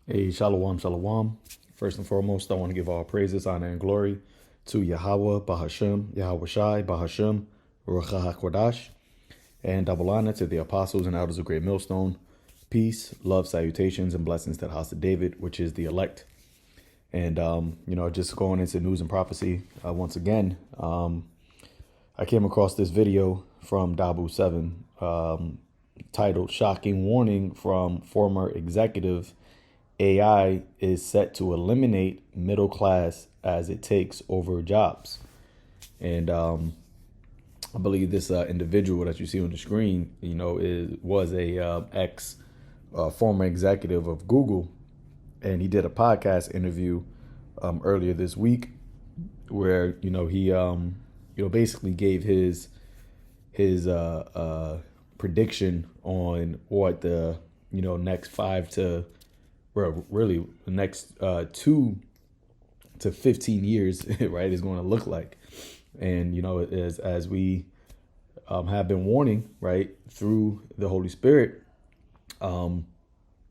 Hey, shalom, shalom. First and foremost, I want to give all praises, honor, and glory to Yahweh, Bahashem, Yahweh Shai, Bahashem, Ruach HaKodash, and double honor to the apostles and elders of Great Millstone. Peace, love, salutations, and blessings to the house of David, which is the elect. And, just going into news and prophecy, once again, I came across this video from Dabu 7 titled Shocking Warning from Former Executive AI is set to eliminate middle class as it takes over jobs. And I believe this individual that you see on the screen, was a former executive of Google, and he did a podcast interview earlier this week where he basically gave his prediction on what the next 5 to really the next 2 to 15 years, right, is going to look like. And, as we have been warning, right, through the Holy Spirit,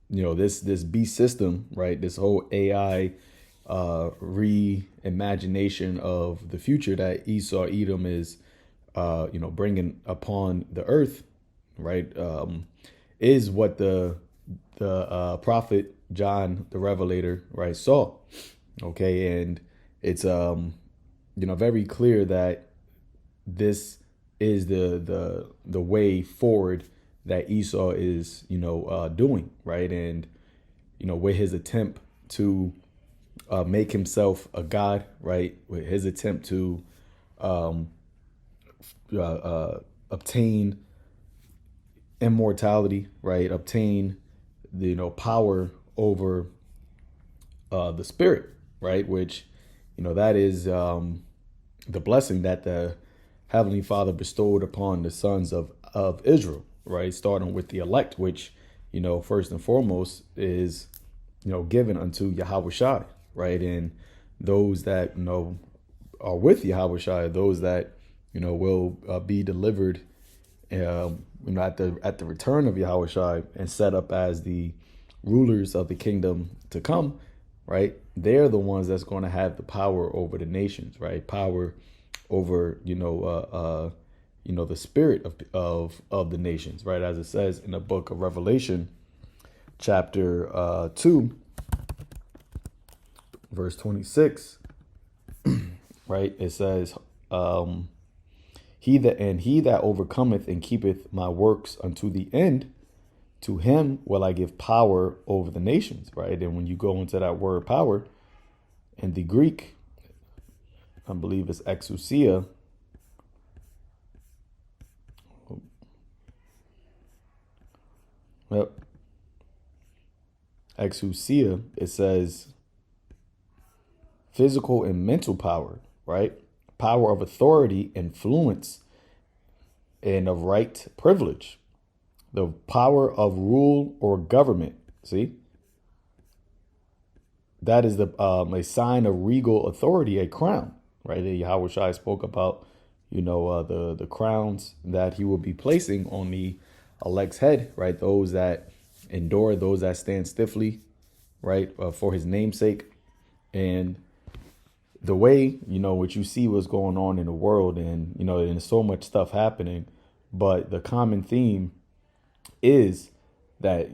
this beast system, right, this whole AI reimagination of the future that Esau Edom is, bringing upon the earth, right, is what the prophet John the Revelator, right, saw. Okay, and it's very clear that this is the way forward that Esau is doing, right, and with his attempt to make himself a god, right, with his attempt to obtain immortality, right, obtain the power over the spirit, right, which that is the blessing that the Heavenly Father bestowed upon the sons of Israel, right, starting with the elect, which first and foremost is given unto Yahweh Shai, right, and those that are with Yahweh Shai, those that will be delivered at the return of Yahweh Shai and set up as the rulers of the kingdom to come, right? They're the ones that's going to have the power over the nations, right? Power over the spirit of the nations, right? As it says in the book of Revelation, chapter 2, verse 26, right? It says, he that overcometh and keepeth my works unto the end, to him will I give power over the nations, right? And when you go into that word power in the Greek, I believe it's exousia. Yep. Exousia, it says physical and mental power, right? Power of authority, influence, and of right privilege. The power of rule or government. See, that is a sign of regal authority, a crown, right? Yahweh Shai spoke about, the crowns that he will be placing on the elect's head, right? Those that endure, those that stand stiffly, right, for his namesake. And the way, what you see what's going on in the world, and, and there's so much stuff happening, but the common theme is that,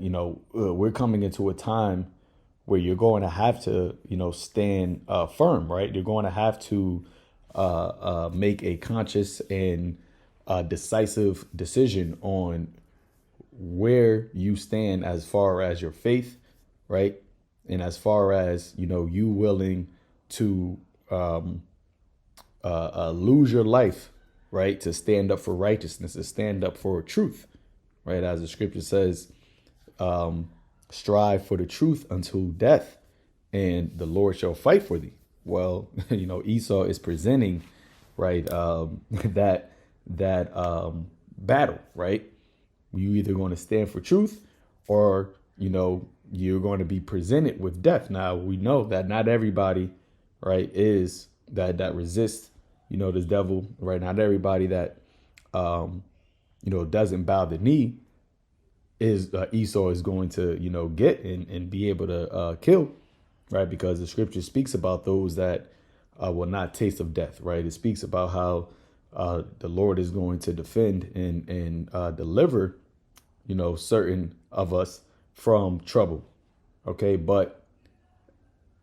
we're coming into a time where you're going to have to, stand firm, right? You're going to have to make a conscious and decisive decision on where you stand as far as your faith, right? And as far as, you willing to lose your life, right, to stand up for righteousness, to stand up for truth, right? As the scripture says, strive for the truth until death, and the Lord shall fight for thee. Well, Esau is presenting, right, that battle, right? You either going to stand for truth, or you're going to be presented with death. Now we know that not everybody, right, is that resists this devil, right? Not everybody that doesn't bow the knee is Esau is going to, get and be able to kill, right? Because the scripture speaks about those that will not taste of death, right? It speaks about how the Lord is going to defend and deliver, certain of us from trouble. Okay, but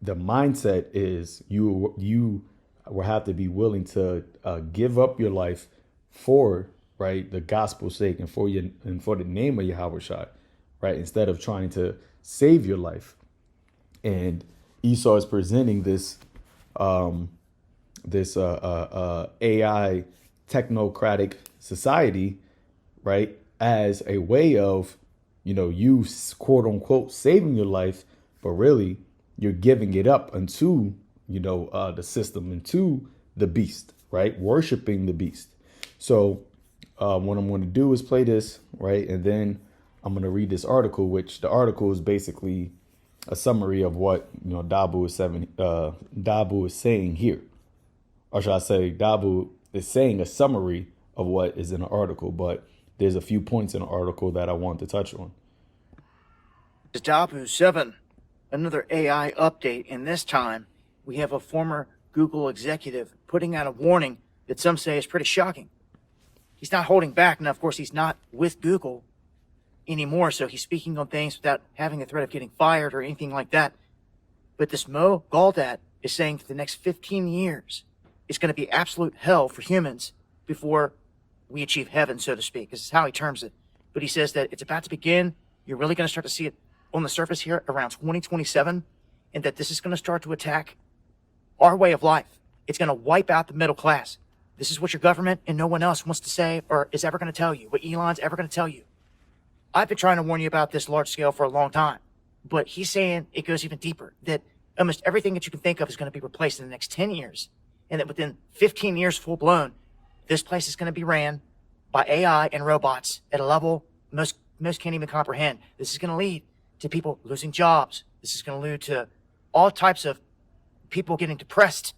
the mindset is you will have to be willing to give up your life for, right, the gospel's sake and for the name of Yahweh Shai, right, instead of trying to save your life. And Esau is presenting this AI technocratic society, right, as a way of, you quote unquote saving your life, but really you're giving it up unto, the system, into the beast, right? Worshiping the beast. So what I'm going to do is play this, right? And then I'm going to read this article, which the article is basically a summary of what, Dabu is saying here. Or should I say Dabu is saying a summary of what is in the article, but there's a few points in the article that I want to touch on. Dabu 7, another AI update, and this time we have a former Google executive putting out a warning that some say is pretty shocking. He's not holding back. Now, of course, he's not with Google anymore, so he's speaking on things without having a threat of getting fired or anything like that. But this Mo Galdat is saying for the next 15 years, it's going to be absolute hell for humans before we achieve heaven, so to speak. This is how he terms it. But he says that it's about to begin. You're really going to start to see it on the surface here around 2027, and that this is going to start to attack our way of life. It's going to wipe out the middle class. This is what your government and no one else wants to say or is ever going to tell you, what Elon's ever going to tell you. I've been trying to warn you about this large scale for a long time, but he's saying it goes even deeper, that almost everything that you can think of is going to be replaced in the next 10 years, and that within 15 years full blown, this place is going to be ran by AI and robots at a level most can't even comprehend. This is going to lead to people losing jobs. This is going to lead to all types of people getting depressed,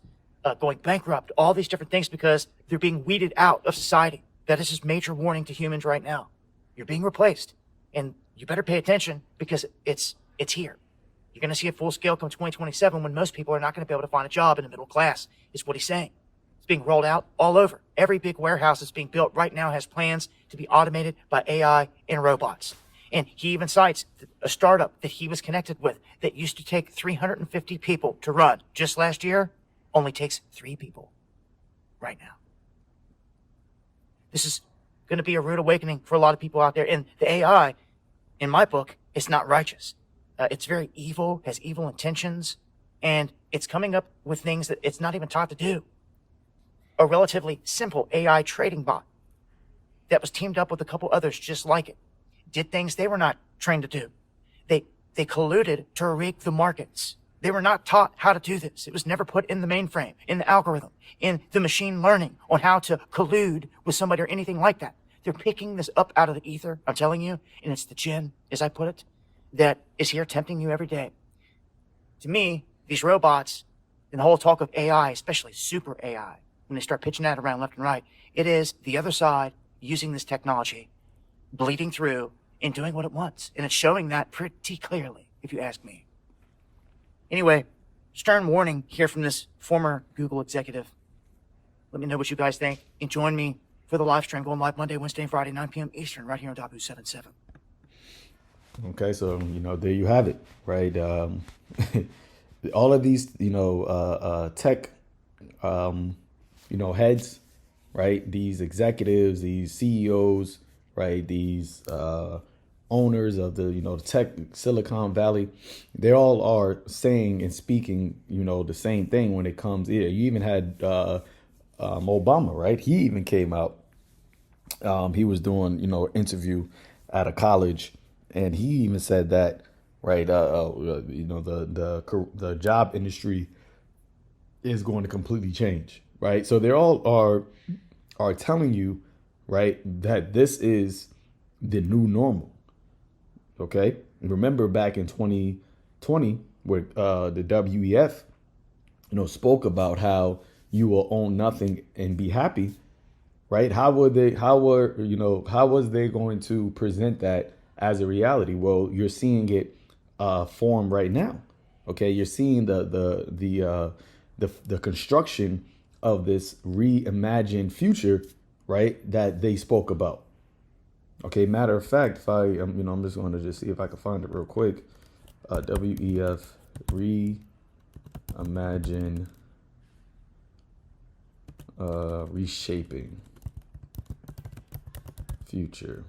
going bankrupt, all these different things because they're being weeded out of society. That is just major warning to humans right now. You're being replaced, and you better pay attention because it's here. You're going to see it full scale come 2027 when most people are not going to be able to find a job in the middle class, is what he's saying. It's being rolled out all over. Every big warehouse that's being built right now has plans to be automated by AI and robots. And he even cites a startup that he was connected with that used to take 350 people to run. Just last year, only takes 3 people right now. This is going to be a rude awakening for a lot of people out there. And the AI, in my book, is not righteous. It's very evil, has evil intentions, and it's coming up with things that it's not even taught to do. A relatively simple AI trading bot that was teamed up with a couple others just like it did things they were not trained to do. They colluded to rig the markets. They were not taught how to do this. It was never put in the mainframe, in the algorithm, in the machine learning on how to collude with somebody or anything like that. They're picking this up out of the ether, I'm telling you, and it's the jinn, as I put it, that is here tempting you every day. To me, these robots and the whole talk of AI, especially super AI, when they start pitching that around left and right, it is the other side using this technology, bleeding through and doing what it wants. And it's showing that pretty clearly, if you ask me. Anyway, stern warning here from this former Google executive. Let me know what you guys think. And join me for the live stream going live Monday, Wednesday, and Friday, 9 p.m. Eastern, right here on Dabu 77. Okay, so, there you have it, right? All of these, tech, heads, right? These executives, these CEOs, right? These owners of the tech Silicon Valley, they all are saying and speaking, the same thing when it comes here. You even had Obama, right? He even came out. He was doing, an interview at a college, and he even said that, right? The job industry is going to completely change, right? So they all are telling you, right, that this is the new normal. Okay, remember back in 2020, where the WEF, spoke about how you will own nothing and be happy, right? How was they going to present that as a reality. Well, you're seeing it form right now. Okay, you're seeing the construction of this reimagined future, right? That they spoke about. Okay, matter of fact, if I'm just going to just see if I can find it real quick. WEF reimagine reshaping future.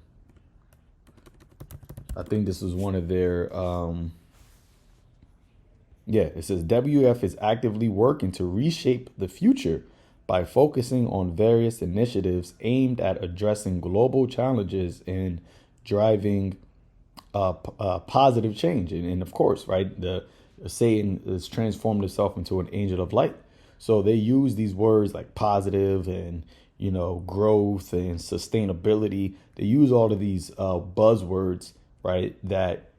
I think this was one of their it says WF is actively working to reshape the future by focusing on various initiatives aimed at addressing global challenges and driving positive change. And of course, right, the Satan has transformed itself into an angel of light. So they use these words like positive and, growth and sustainability. They use all of these buzzwords, right, that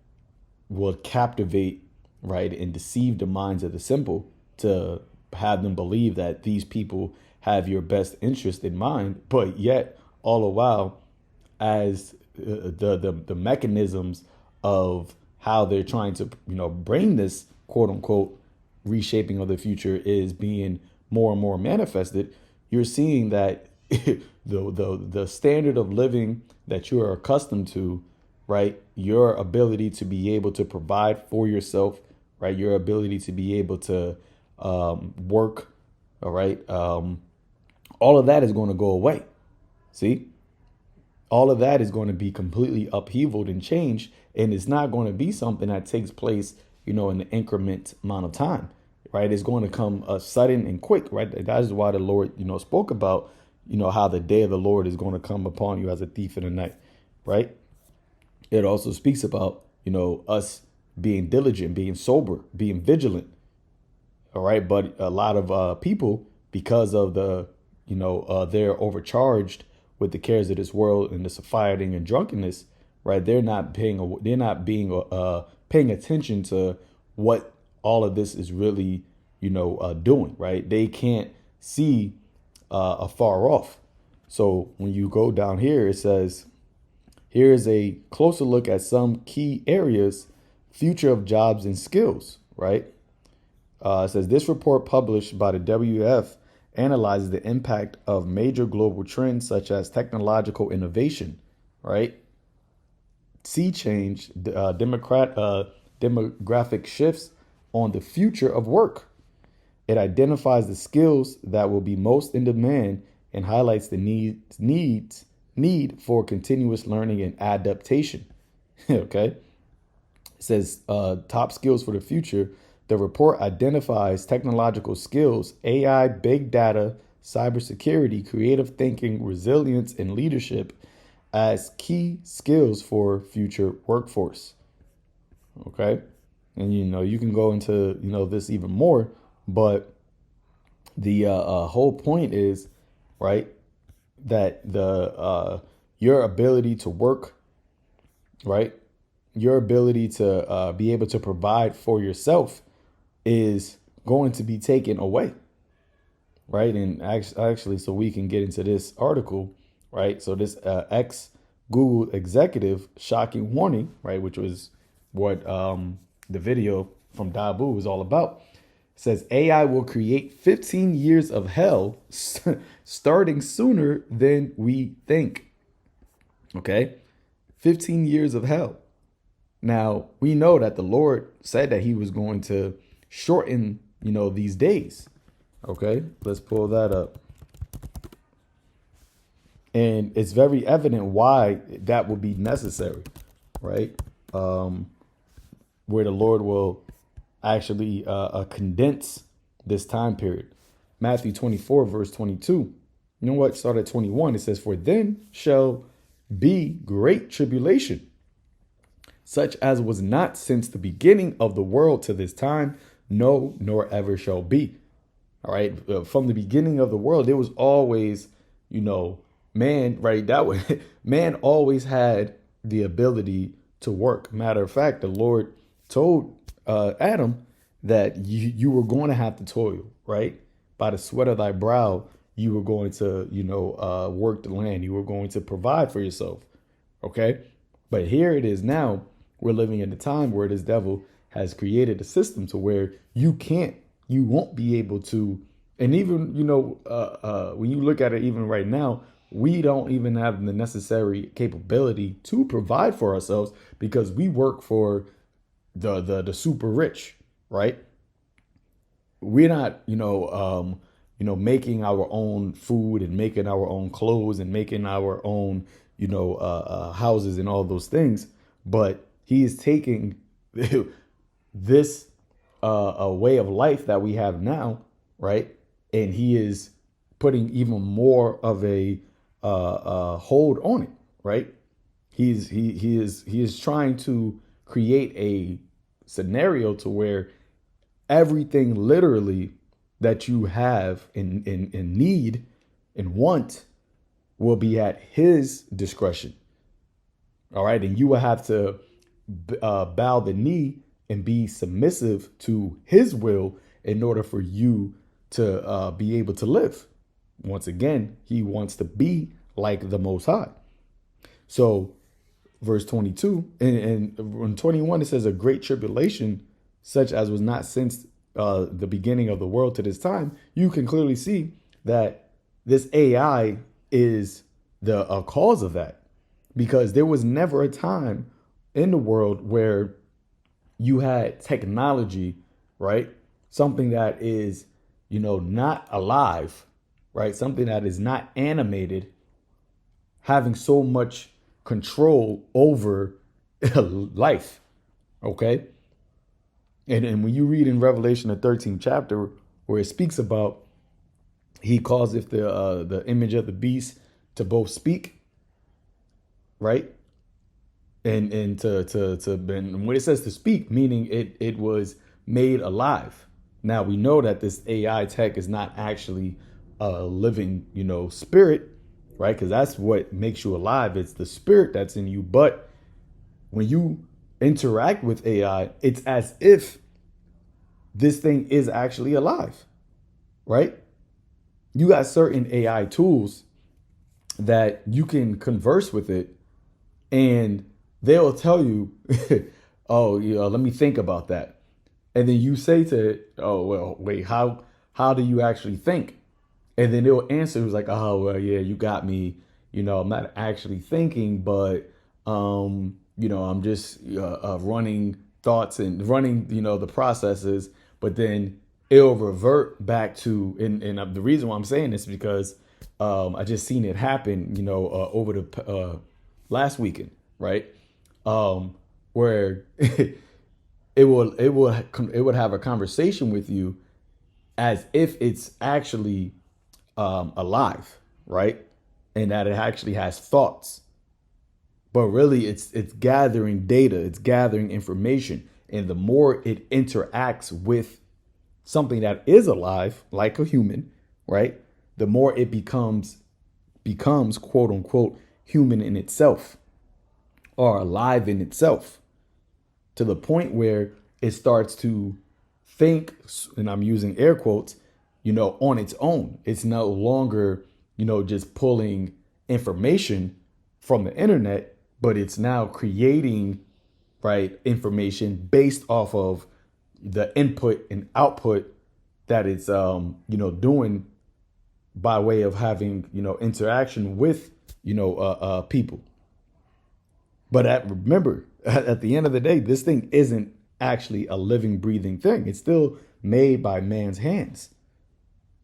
will captivate, right, and deceive the minds of the simple to have them believe that these people have your best interest in mind. But yet, all the while, as the mechanisms of how they're trying to, bring this quote unquote reshaping of the future is being more and more manifested, you're seeing that the standard of living that you are accustomed to, right, your ability to be able to provide for yourself, right, your ability to be able to work, all right, all of that is going to go away. See, all of that is going to be completely upheavaled and changed, and it's not going to be something that takes place, in the increment amount of time, right? It's going to come sudden and quick, right? That is why the Lord, spoke about, how the day of the Lord is going to come upon you as a thief in the night, right? It also speaks about, us being diligent, being sober, being vigilant. All right. But a lot of people, because of they're overcharged with the cares of this world and the fighting and drunkenness, right? They're not paying attention to what all of this is really, doing, right? They can't see afar off. So when you go down here, it says, here is a closer look at some key areas, future of jobs and skills, right? It says this report published by the WF analyzes the impact of major global trends such as technological innovation, right? Sea change, demographic shifts on the future of work. It identifies the skills that will be most in demand and highlights the need for continuous learning and adaptation. Okay. It says top skills for the future. The report identifies technological skills, AI, big data, cybersecurity, creative thinking, resilience, and leadership as key skills for future workforce. Okay. And, you can go into, this even more, but the whole point is, right, that your ability to work, right, your ability to be able to provide for yourself is going to be taken away, right? And actually, so we can get into this article, right? So this ex-Google executive shocking warning, right, which was what the video from Dabu is all about, says AI will create 15 years of hell starting sooner than we think. Okay, 15 years of hell. Now, we know that the Lord said that he was going to shorten, these days. Okay, let's pull that up. And it's very evident why that would be necessary, right? Where the Lord will actually condense this time period. Matthew 24, verse 22. You know what? Start at 21. It says, for then shall be great tribulation, such as was not since the beginning of the world to this time, no, nor ever shall be. All right. From the beginning of the world, there was always, man, right? That way, man always had the ability to work. Matter of fact, the Lord told Adam that you were going to have to toil, right? By the sweat of thy brow, you were going to, work the land. You were going to provide for yourself. Okay. But here it is now. We're living in a time where this devil has created a system to where you won't be able to. And even, when you look at it, even right now, we don't even have the necessary capability to provide for ourselves because we work for the super rich, right? We're not, making our own food and making our own clothes and making our own, houses and all those things. But he is taking this a way of life that we have now, right? And he is putting even more of a hold on it, right? He is trying to create a scenario to where everything literally that you have in need and want will be at his discretion. All right. And you will have to bow the knee and be submissive to his will in order for you to be able to live. Once again, he wants to be like the Most High. So verse 22 and in 21, it says a great tribulation such as was not since the beginning of the world to this time. You can clearly see that this AI is the cause of that, because there was never a time in the world where you had technology, right? Something that is, not alive, right? Something that is not animated, having so much control over life. Okay. And when you read in Revelation, the 13th chapter, where it speaks about, he causeth the image of the beast to both speak, right? And and when it says to speak, meaning it was made alive. Now we know that this AI tech is not actually a living, spirit, right? Because that's what makes you alive. It's the spirit that's in you. But when you interact with AI, it's as if this thing is actually alive, right? You got certain AI tools that you can converse with it, and they'll tell you, oh, let me think about that. And then you say to it, oh, well, wait, how do you actually think? And then it'll answer, it's like, oh, well, yeah, you got me. I'm not actually thinking, but, I'm just running thoughts and running, the processes. But then it'll revert back to, and the reason why I'm saying this is because I just seen it happen, over the last weekend, right? Where it would have a conversation with you as if it's actually alive, right? And that it actually has thoughts. But really it's gathering data, it's gathering information. And the more it interacts with something that is alive, like a human, right? The more it becomes quote unquote human in itself, or alive in itself, to the point where it starts to think, and I'm using air quotes, on its own. It's no longer, just pulling information from the internet, but it's now creating, right, information based off of the input and output that it's, doing by way of having, interaction with, people. But remember, at the end of the day, this thing isn't actually a living, breathing thing. It's still made by man's hands.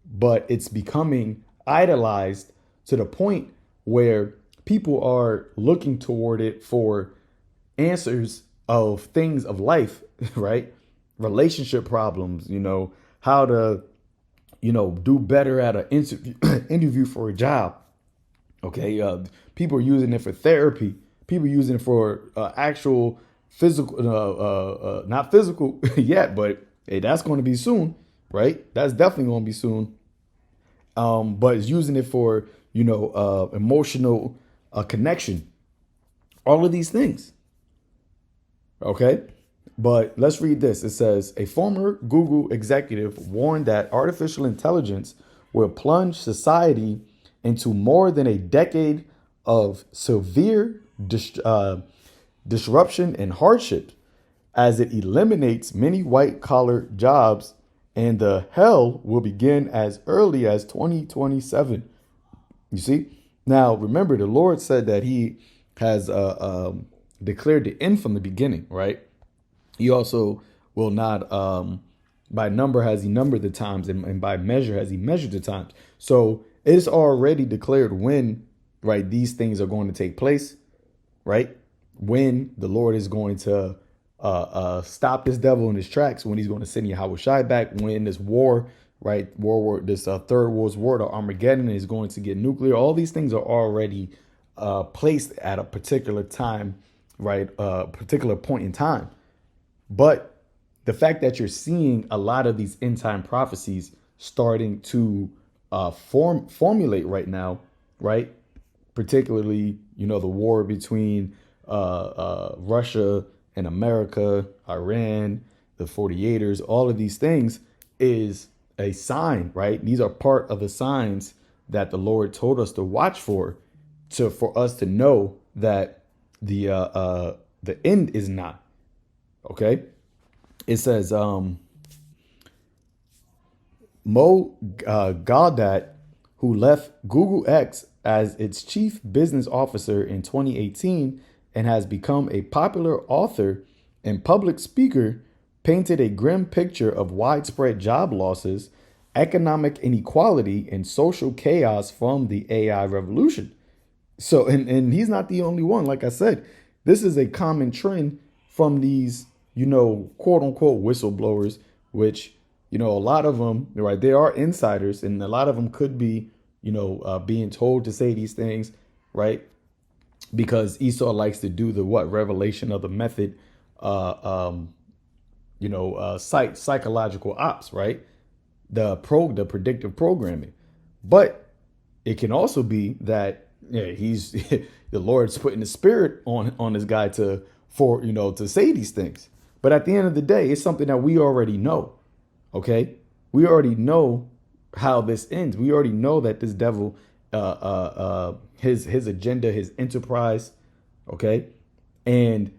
But it's becoming idolized to the point where people are looking toward it for answers of things of life, right? Relationship problems, how to, do better at an interview for a job. Okay. People are using it for therapy. People using it for actual physical, not physical yet, but hey, that's going to be soon, right? That's definitely going to be soon. But it's using it for, emotional connection, all of these things. Okay. But let's read this. It says a former Google executive warned that artificial intelligence will plunge society into more than a decade of severe disruption, and hardship, as it eliminates many white collar jobs, and the hell will begin as early as 2027. You see? Now, remember, the Lord said that he has declared the end from the beginning, right? He also will not, by number has he numbered the times, and by measure has he measured the times. So it's already declared when, right, these things are going to take place, right? When the Lord is going to stop this devil in his tracks, when he's going to send Yahweh Shai back, when this war, right, this third world's war, the Armageddon, is going to get nuclear. All these things are already placed at a particular time, right, particular point in time. But the fact that you're seeing a lot of these end time prophecies starting to formulate right now, right, particularly, the war between Russia and America, Iran, the 48ers, all of these things is a sign, right? These are part of the signs that the Lord told us to watch for us to know that the end is not. Okay. It says, Mo Gaudat, who left Google X as its chief business officer in 2018 and has become a popular author and public speaker, painted a grim picture of widespread job losses, economic inequality, and social chaos from the AI revolution. So, and he's not the only one. Like I said, this is a common trend from these, quote unquote whistleblowers, which, a lot of them, right, they are insiders, and a lot of them could be, being told to say these things, right? Because Esau likes to do the revelation of the method, psychological ops, right? The predictive programming. But it can also be that he's the Lord's putting the spirit on this guy to say these things. But at the end of the day, it's something that we already know. Okay, we already know how this ends. We already know that this devil, his agenda, his enterprise, okay, and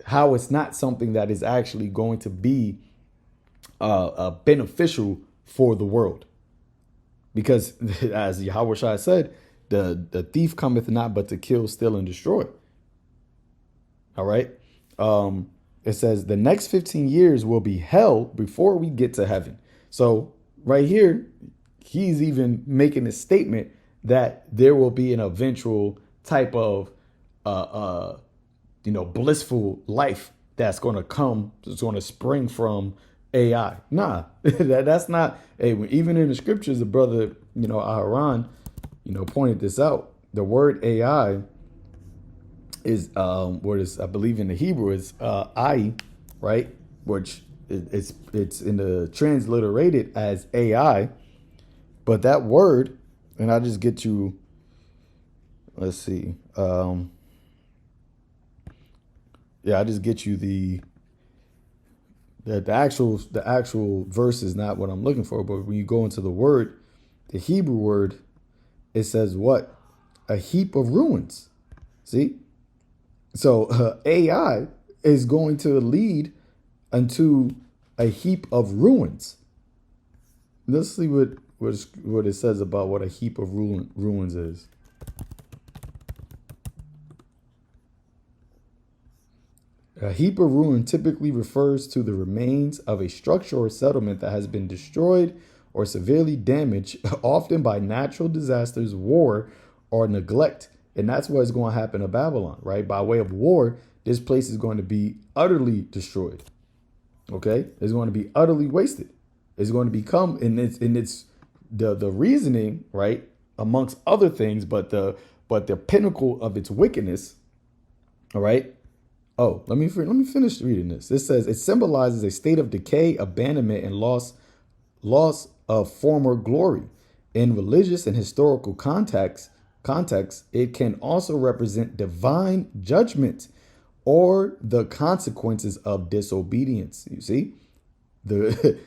how it's not something that is actually going to be beneficial for the world. Because as Yahweh Shai said, the thief cometh not but to kill, steal, and destroy. All right. It says the next 15 years will be hell before we get to heaven. So right here, he's even making a statement that there will be an eventual type of, blissful life that's going to come. It's going to spring from AI. Nah, that's not. Hey, even in the scriptures, the brother, Aharon, pointed this out. The word AI is what is, I believe in the Hebrew is I, right? Which it's in the transliterated as AI, but that word, and I'll just get you. Let's see. I just get you the actual verse is not what I'm looking for, but when you go into the word, the Hebrew word, it says what? A heap of ruins. See? So AI is going to lead unto a heap of ruins. Let's see what it says about what a heap of ruins is. A heap of ruin typically refers to the remains of a structure or settlement that has been destroyed or severely damaged, often by natural disasters, war, or neglect. And that's what is going to happen to Babylon, right? By way of war, this place is going to be utterly destroyed. Okay, it's going to be utterly wasted. It's going to become, and it's the reasoning, right, amongst other things, but the pinnacle of its wickedness. All right. Oh, let me finish reading this. It says it symbolizes a state of decay, abandonment, and loss of former glory. In religious and historical context, it can also represent divine judgment or the consequences of disobedience. You see, the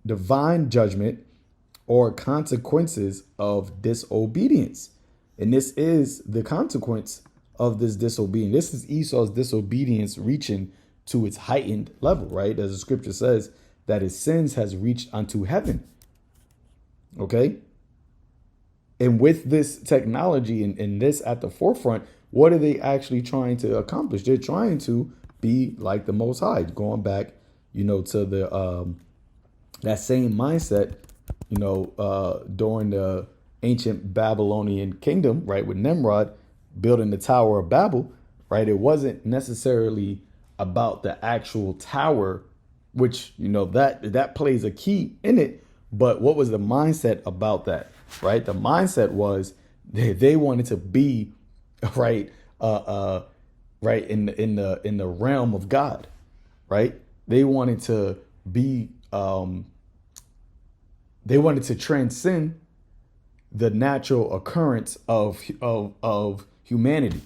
divine judgment or consequences of disobedience, and this is the consequence of this disobedience. This is Esau's disobedience reaching to its heightened level, right? As the scripture says, that his sins has reached unto heaven. Okay. And with this technology and this at the forefront, what are they actually trying to accomplish? They're trying to be like the Most High, going back, to the that same mindset, during the ancient Babylonian kingdom, right, with Nimrod building the Tower of Babel, right? It wasn't necessarily about the actual tower, which that plays a key in it. But what was the mindset about that? Right, the mindset was they wanted to be right, right in the realm of God, right? They wanted to be, they wanted to transcend the natural occurrence of humanity.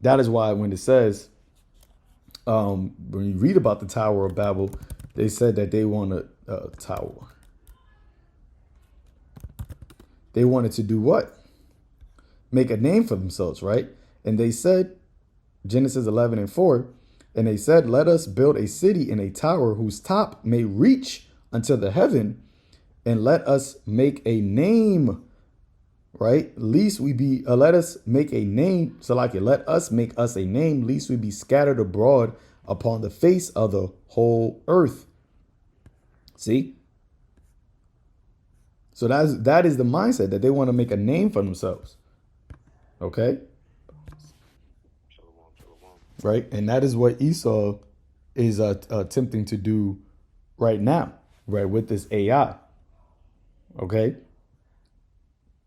That is why when it says, when you read about the Tower of Babel, they said that they want a tower. They wanted to do what? Make a name for themselves, right? And they said, Genesis 11:4, and they said, let us build a city in a tower whose top may reach unto the heaven, and let us make a name, right? Least we be, let us make a name, so like it, let us make us a name, least we be scattered abroad upon the face of the whole earth. See? So that is the mindset, that they want to make a name for themselves. Okay? Right? And that is what Esau is attempting to do right now, right, with this AI. Okay?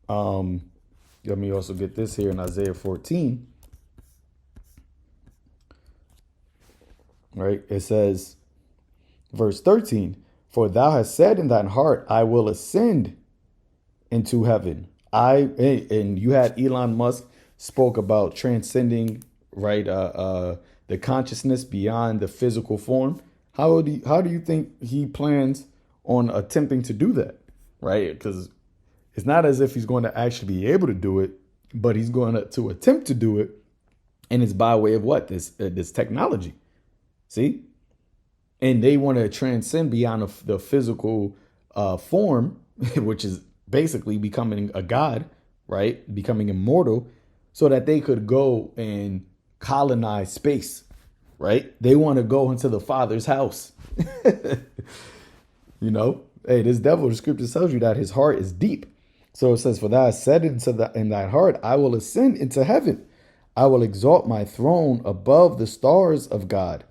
Let me also get this here in Isaiah 14. Right? It says, verse 13, for thou hast said in thine heart, I will ascend into heaven. And you had Elon Musk spoke about transcending, right, the consciousness beyond the physical form. How do you think he plans on attempting to do that, right? Because it's not as if he's going to actually be able to do it, but he's going to attempt to do it, and it's by way of what? This technology. See? And they want to transcend beyond the physical form, which is basically becoming a god, right? Becoming immortal, so that they could go and colonize space, right? They want to go into the Father's house. Hey, this devil, the scripture tells you that his heart is deep. So it says, for thou hast said in thy heart, I will ascend into heaven. I will exalt my throne above the stars of God.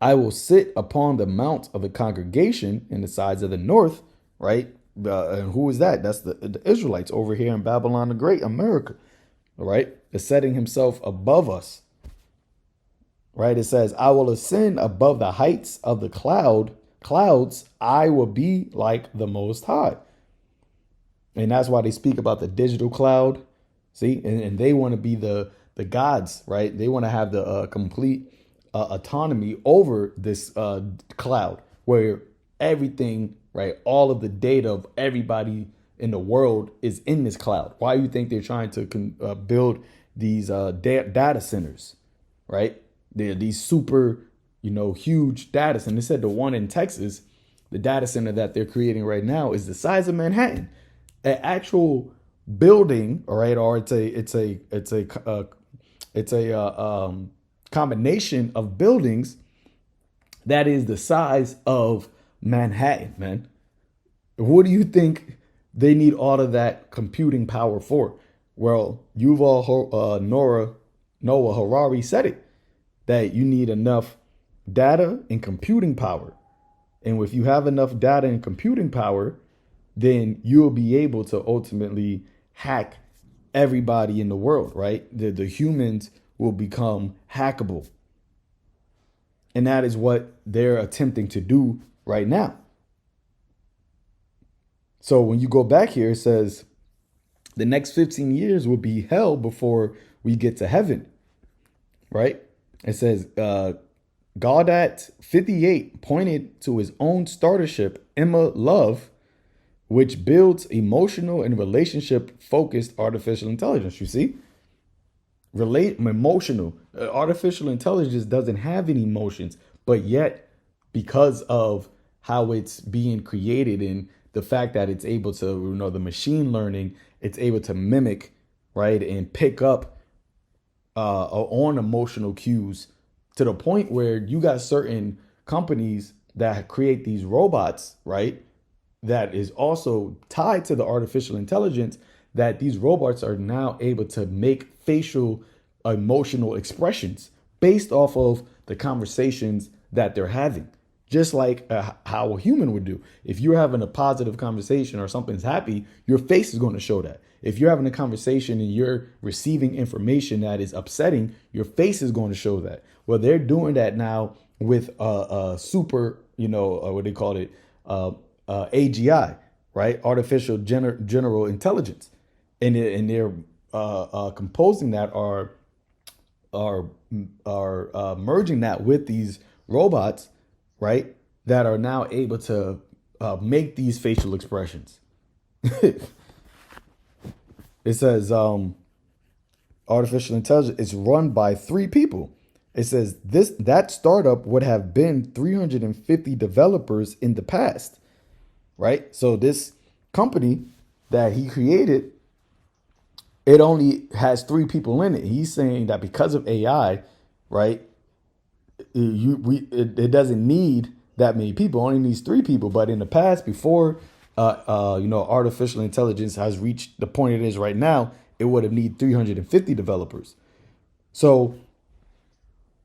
I will sit upon the mount of the congregation in the sides of the north, right? And who is that? That's the Israelites over here in Babylon the Great, America, right? Is setting himself above us, right? It says, I will ascend above the heights of the clouds. I will be like the Most High. And that's why they speak about the digital cloud. See, and they want to be the gods, right? They want to have the complete autonomy over this cloud, where everything, right, all of the data of everybody in the world is in this cloud. Why do you think they're trying to build these data centers, right? They're these super, huge data centers. They said the one in Texas, the data center that they're creating right now, is the size of Manhattan. An actual building, all right, or it's a combination of buildings that is the size of Manhattan, man. What do you think they need all of that computing power for? Well, Noah Harari said it, that you need enough data and computing power. And if you have enough data and computing power, then you'll be able to ultimately hack everybody in the world, right? The humans will become hackable. And that is what they're attempting to do right now. So when you go back here, it says the next 15 years will be hell before we get to heaven, right? It says Gaudat 58 pointed to his own startership, Emma Love, which builds emotional and relationship focused artificial intelligence. You see, relate emotional. Artificial intelligence doesn't have any emotions, but yet because of how it's being created and the fact that it's able to, the machine learning, it's able to mimic, right, and pick up on emotional cues to the point where you got certain companies that create these robots, right, that is also tied to the artificial intelligence, that these robots are now able to make facial emotional expressions based off of the conversations that they're having. Just like how a human would do. If you're having a positive conversation or something's happy, your face is going to show that. If you're having a conversation and you're receiving information that is upsetting, your face is going to show that. Well, they're doing that now with super, what they call it, AGI, right? Artificial general intelligence, and they're composing that are merging that with these robots, right? That are now able to make these facial expressions. It says artificial intelligence is run by 3 people. It says that startup would have been 350 developers in the past, right? So this company that he created, it only has 3 people in it. He's saying that because of AI, right, it doesn't need that many people. It only needs 3 people. But in the past, before artificial intelligence has reached the point it is right now, it would have needed 350 developers. So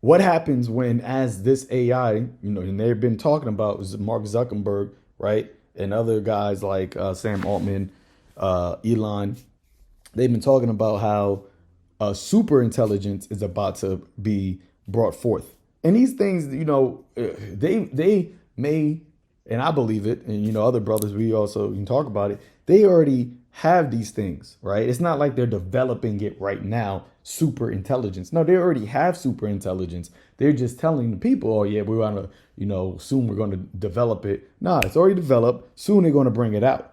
what happens when, as this AI, and they've been talking about, was Mark Zuckerberg, right, and other guys like Sam Altman, Elon, they've been talking about how super intelligence is about to be brought forth. And these things, they may, and I believe it, and other brothers, we also can talk about it. They already have these things, right? It's not like they're developing it right now, super intelligence. No, they already have super intelligence. They're just telling the people, oh yeah, we want to, soon we're going to develop it. Nah, it's already developed. Soon they're going to bring it out,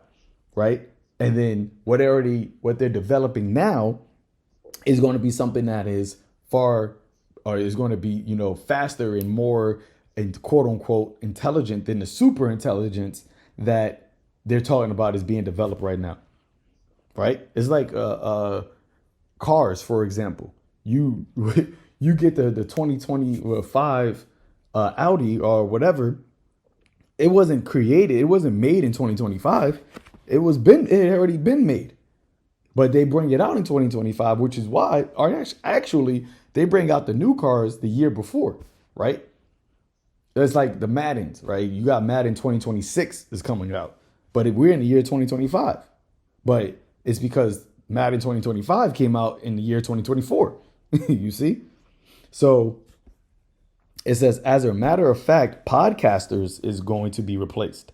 right? And then what they're developing now is going to be something that is is going to be, faster and more, and quote unquote intelligent than the super intelligence that they're talking about is being developed right now. Right? It's like cars, for example. You get the 2025 Audi or whatever. It wasn't created. It wasn't made in 2025. It had already been made. But they bring it out in 2025, which is why, or actually, they bring out the new cars the year before, right? It's like the Maddens, right? You got Madden 2026 is coming out, but we're in the year 2025. But it's because Madden 2025 came out in the year 2024. You see? So it says, as a matter of fact, podcasters is going to be replaced.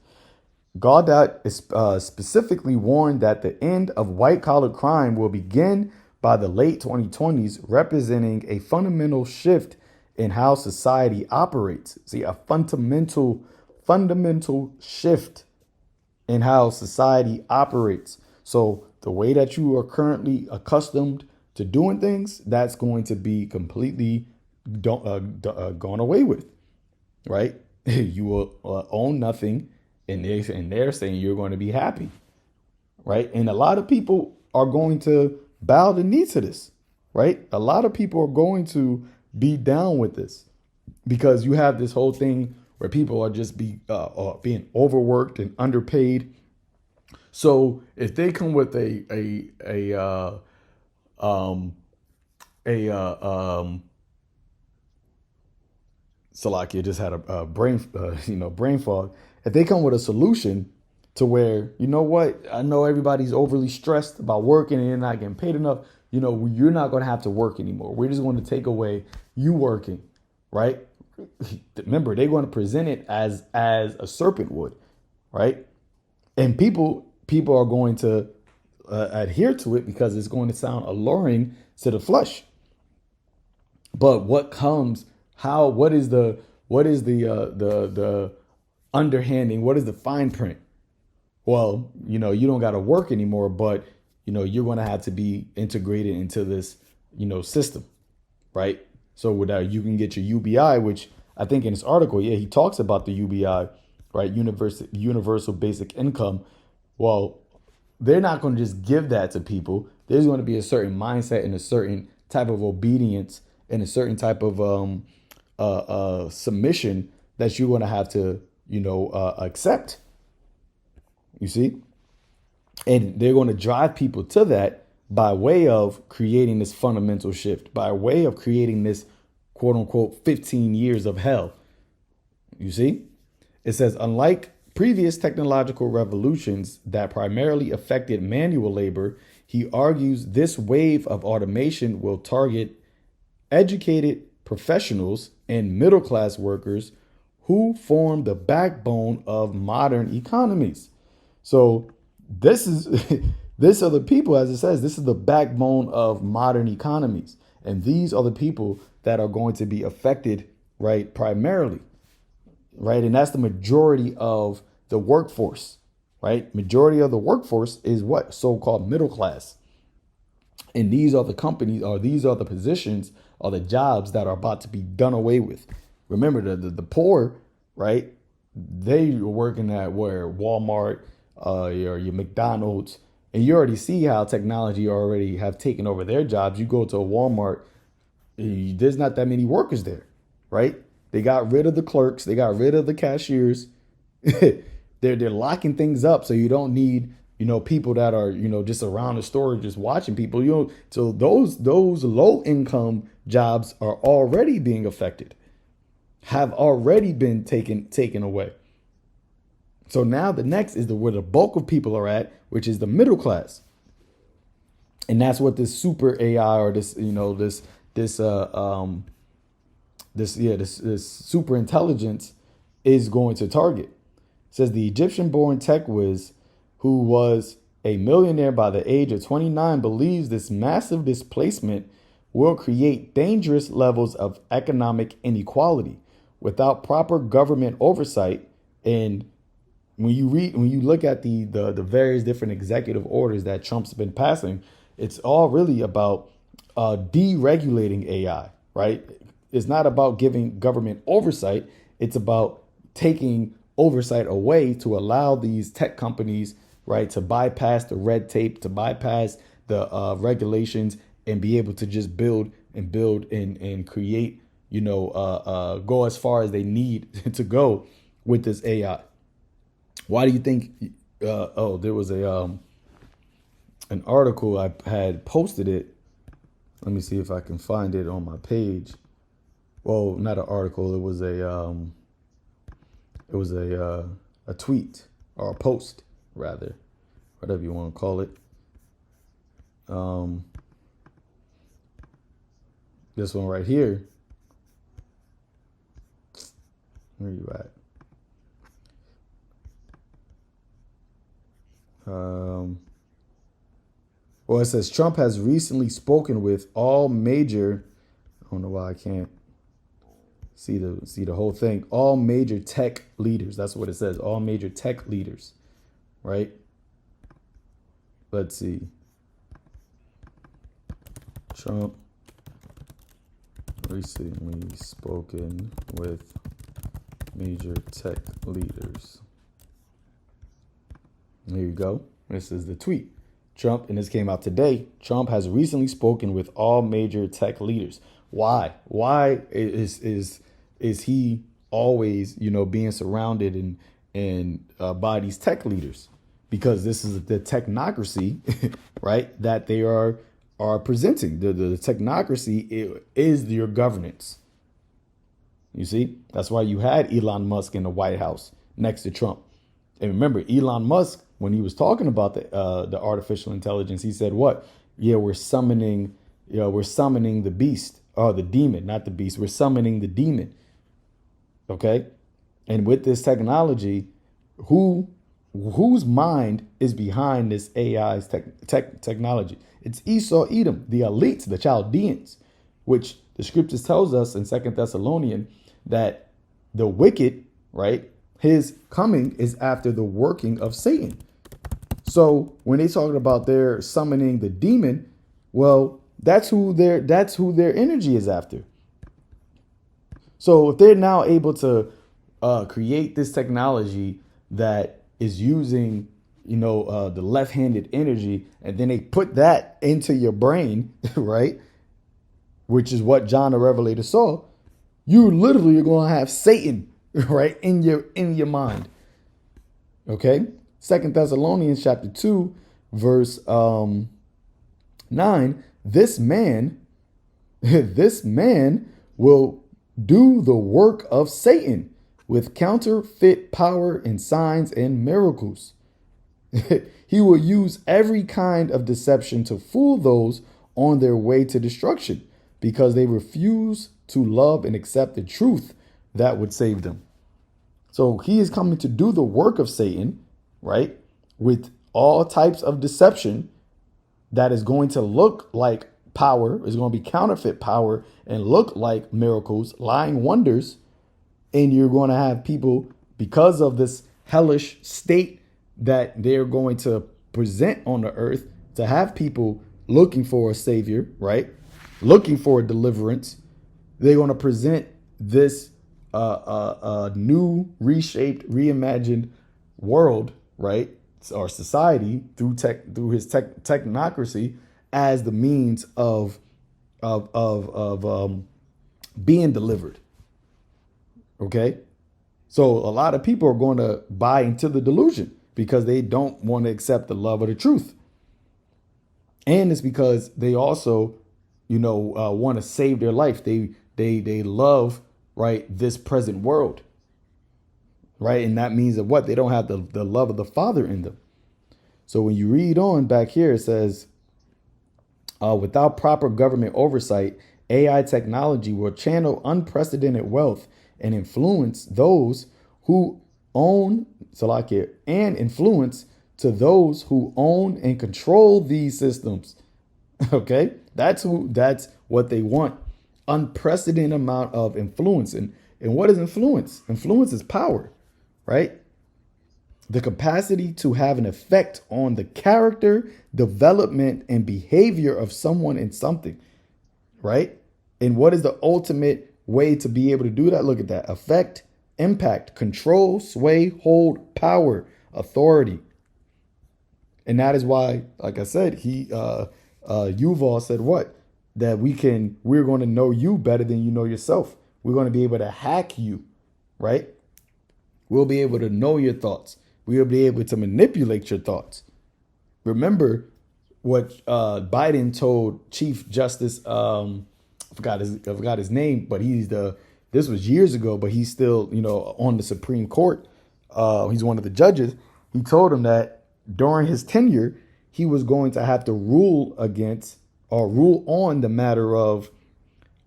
Gaudat is specifically warned that the end of white-collar crime will begin by the late 2020s, representing a fundamental shift in how society operates. See, a fundamental shift in how society operates. So the way that you are currently accustomed to doing things, that's going to be completely gone away with, right? You will own nothing. And they're saying you're going to be happy, right? And a lot of people are going to bow the knee to this, right? A lot of people are going to be down with this because you have this whole thing where people are just being overworked and underpaid. So if they come with Salakia just had a brain fog. If they come with a solution to where, I know everybody's overly stressed about working and they're not getting paid enough, you're not going to have to work anymore. We're just going to take away you working, right? Remember, they're going to present it as a serpent would, right? And people are going to adhere to it because it's going to sound alluring to the flesh. But what is the underhanding? What is the fine print? Well, you don't got to work anymore, but you're going to have to be integrated into this system, right? So with that, you can get your UBI, which I think in this article, yeah, he talks about the UBI, right? Universal basic income. Well, they're not going to just give that to people. There's going to be a certain mindset and a certain type of obedience and a certain type of submission that you're going to have to, accept. You see? And they're going to drive people to that by way of creating this fundamental shift, by way of creating this quote unquote 15 years of hell. You see? It says, unlike previous technological revolutions that primarily affected manual labor, he argues this wave of automation will target educated professionals and middle class workers who form the backbone of modern economies. So this is these are the people, as it says, this is the backbone of modern economies. And these are the people that are going to be affected, right, primarily. Right. And that's the majority of the workforce. Right. Majority of the workforce is what? So-called middle class. And these are the companies, or these are the positions, or the jobs that are about to be done away with. Remember, the poor, right? They are working at where Walmart, your McDonald's, and you already see how technology already have taken over their jobs. You go to a Walmart, there's not that many workers there, right? They got rid of the clerks, they got rid of the cashiers. they're locking things up, so you don't need people that are just around the store just watching people. So those low income jobs are already being affected, have already been taken away. So now the next is where the bulk of people are at, which is the middle class. And that's what this super AI, or this super intelligence is going to target. It says the Egyptian-born tech whiz, who was a millionaire by the age of 29, believes this massive displacement will create dangerous levels of economic inequality without proper government oversight. And when you look at the various different executive orders that Trump's been passing, it's all really about deregulating AI, right? It's not about giving government oversight. It's about taking oversight away to allow these tech companies, right, to bypass the red tape, to bypass the regulations, and be able to just build and create, go as far as they need to go with this AI. Why do you think? There was an article I had posted it. Let me see if I can find it on my page. Well, not an article. It was a tweet, or a post rather, whatever you want to call it. This one right here. Where are you at? Well, it says Trump has recently spoken with all major. I don't know why I can't see the whole thing. All major tech leaders. That's what it says. All major tech leaders. Right? Let's see. Trump recently spoken with major tech leaders. Here you go. This is the tweet. Trump, and this came out today. Trump has recently spoken with all major tech leaders. Why? Why is he always, being surrounded and by these tech leaders? Because this is the technocracy, right? That they are presenting. The technocracy is your governance. You see, that's why you had Elon Musk in the White House next to Trump. And remember, Elon Musk, when he was talking about the artificial intelligence, he said, "What? Yeah, we're summoning the beast, or the demon, not the beast. We're summoning the demon." Okay, and with this technology, whose mind is behind this AI's technology? It's Esau, Edom, the elites, the Chaldeans, which the scriptures tells us in 2 Thessalonians that the wicked, right, his coming is after the working of Satan. So when they talking about their summoning the demon, well, That's who their energy is after. So if they're now able to create this technology that is using, the left-handed energy, and then they put that into your brain, right? Which is what John the Revelator saw. You literally are going to have Satan, right, in your mind. Okay? 2 Thessalonians chapter 2, verse 9. This man will do the work of Satan with counterfeit power and signs and miracles. He will use every kind of deception to fool those on their way to destruction, because they refuse to love and accept the truth that would save them. So he is coming to do the work of Satan, right? With all types of deception that is going to look like power, is going to be counterfeit power and look like miracles, lying wonders. And you're going to have people, because of this hellish state that they're going to present on the earth, to have people looking for a savior, right? Looking for a deliverance. They're going to present this new, reshaped, reimagined world, right? Or society through his technocracy as the means of being delivered. Okay, so a lot of people are going to buy into the delusion because they don't want to accept the love of the truth, and it's because they also, want to save their life. They love, right, this present world, right, and that means that what they don't have the love of the Father in them. So when you read on back here, it says, without proper government oversight, AI technology will channel unprecedented wealth and influence those who own, and influence to those who own and control these systems. Okay, that's what they want. Unprecedented amount of influence. And what is influence? Influence is power, right? The capacity to have an effect on the character, development, and behavior of someone and something, right? And what is the ultimate way to be able to do that? Look at that. Affect, impact, control, sway, hold, power, authority. And that is why, like I said, Yuval said what? That we're going to know you better than you know yourself. We're going to be able to hack you, right? We'll be able to know your thoughts. We'll be able to manipulate your thoughts. Remember what Biden told Chief Justice, I forgot his name, but this was years ago, but he's still, on the Supreme Court. He's one of the judges. He told him that during his tenure, he was going to have to rule on the matter of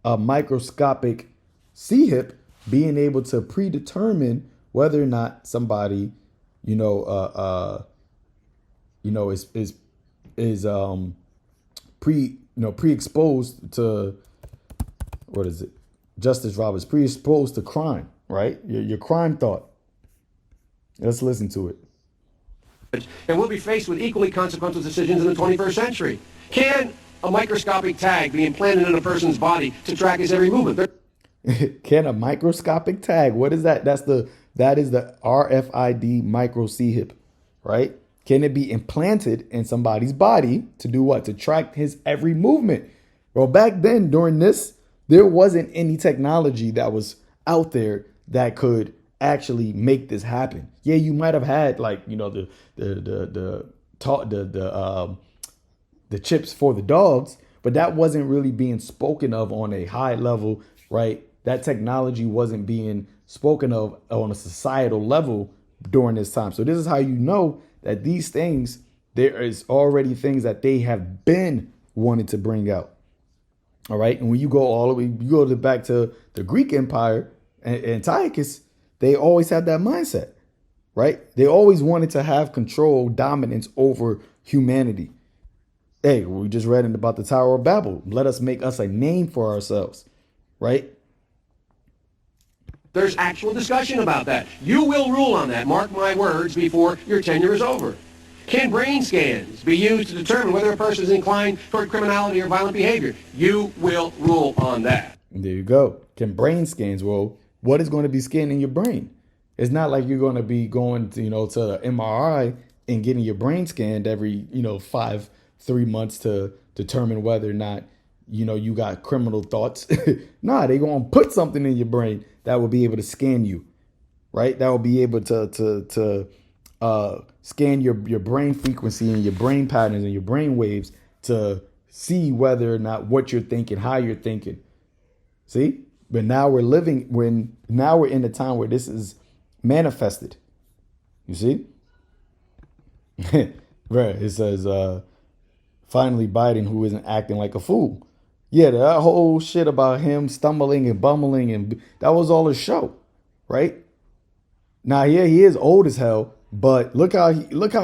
a microscopic C-hip being able to predetermine whether or not somebody, is pre-exposed to, what is it? Justice Roberts, pre-exposed to crime, right? Your crime thought. Let's listen to it. And we'll be faced with equally consequential decisions in the 21st century. Can a microscopic tag be implanted in a person's body to track his every movement? Can a microscopic tag? What is that? That is the RFID micro C-hip, right? Can it be implanted in somebody's body to do what? To track his every movement. Well, back then during this, there wasn't any technology that was out there that could actually make this happen. Yeah, you might have had the chips for the dogs, but that wasn't really being spoken of on a high level, right? That technology wasn't being spoken of on a societal level during this time. So this is how you know that these things, there is already things that they have been wanting to bring out. All right. And when you go all the way, you go back to the Greek Empire and Antiochus, they always had that mindset, right? They always wanted to have control, dominance over humanity. Hey, we just read about the Tower of Babel. Let us make us a name for ourselves, right? There's actual discussion about that. You will rule on that, mark my words, before your tenure is over. Can brain scans be used to determine whether a person is inclined toward criminality or violent behavior? You will rule on that. There you go. Can brain scans? Well, what is going to be scanning your brain? It's not like you're going to be going to, to the MRI and getting your brain scanned every, 3 months to determine whether or not, you got criminal thoughts. Nah, they're going to put something in your brain that will be able to scan you, right? That will be able to scan your brain frequency and your brain patterns and your brain waves to see whether or not what you're thinking, how you're thinking. See? But now we're in a time where this is manifested. You see? Right. It says, finally Biden, who isn't acting like a fool. Yeah, that whole shit about him stumbling and bumbling, and that was all a show, right? Now, yeah, he is old as hell, but look how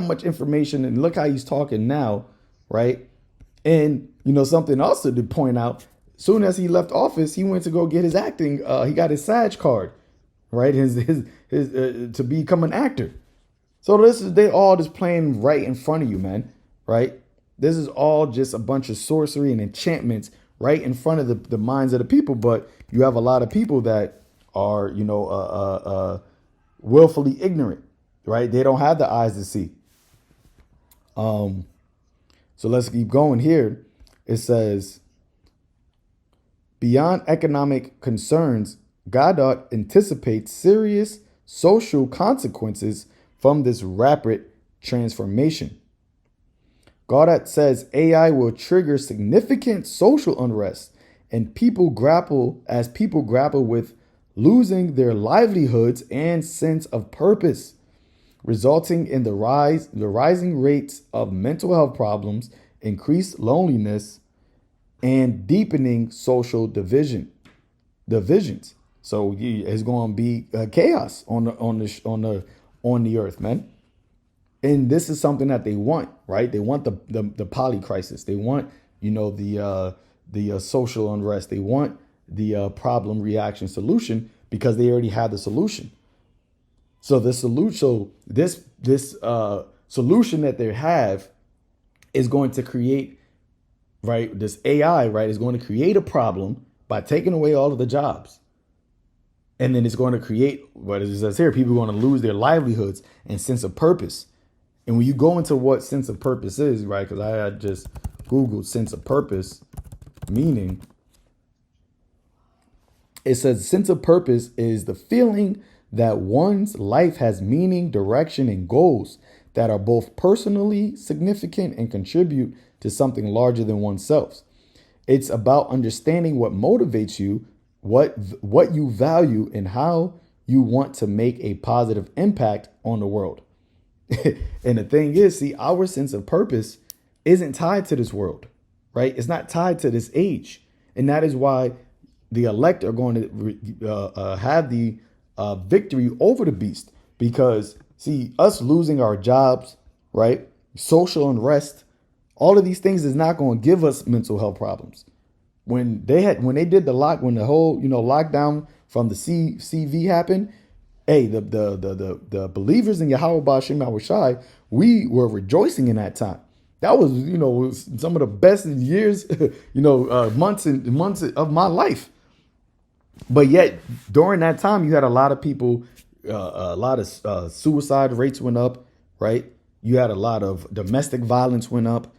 much information and look how he's talking now, right? And something else to point out: soon as he left office, he went to go get his acting. He got his SAG card, right? His to become an actor. So they all just playing right in front of you, man, right? This is all just a bunch of sorcery and enchantments right in front of the minds of the people. But you have a lot of people that are, willfully ignorant, right? They don't have the eyes to see. So let's keep going here. It says, beyond economic concerns, Goddard anticipates serious social consequences from this rapid transformation. Goddard says AI will trigger significant social unrest and people grapple with losing their livelihoods and sense of purpose, resulting in the rising rates of mental health problems, increased loneliness, and deepening social divisions. So it's going to be chaos on the earth, man. And this is something that they want, right? They want the poly crisis. They want, the social unrest. They want the problem reaction solution because they already have the solution. So this solution that they have is going to create, right? This AI, right, is going to create a problem by taking away all of the jobs. And then it's going to create, what it says here, people are going to lose their livelihoods and sense of purpose. And when you go into what sense of purpose is, right, because I had just Googled sense of purpose meaning, it says sense of purpose is the feeling that one's life has meaning, direction, and goals that are both personally significant and contribute to something larger than oneself. It's about understanding what motivates you, what you value, and how you want to make a positive impact on the world. And the thing is, see, our sense of purpose isn't tied to this world, right? It's not tied to this age. And that is why the elect are going to have the victory over the beast. Because, see, us losing our jobs, right? Social unrest, all of these things is not going to give us mental health problems. When the whole, lockdown from the CV happened, hey, the believers in Yahweh Ba'Shem Yahushai, we were rejoicing in that time. That was, some of the best years, months and months of my life. But yet, during that time, you had a lot of people, a lot of suicide rates went up, right? You had a lot of domestic violence went up,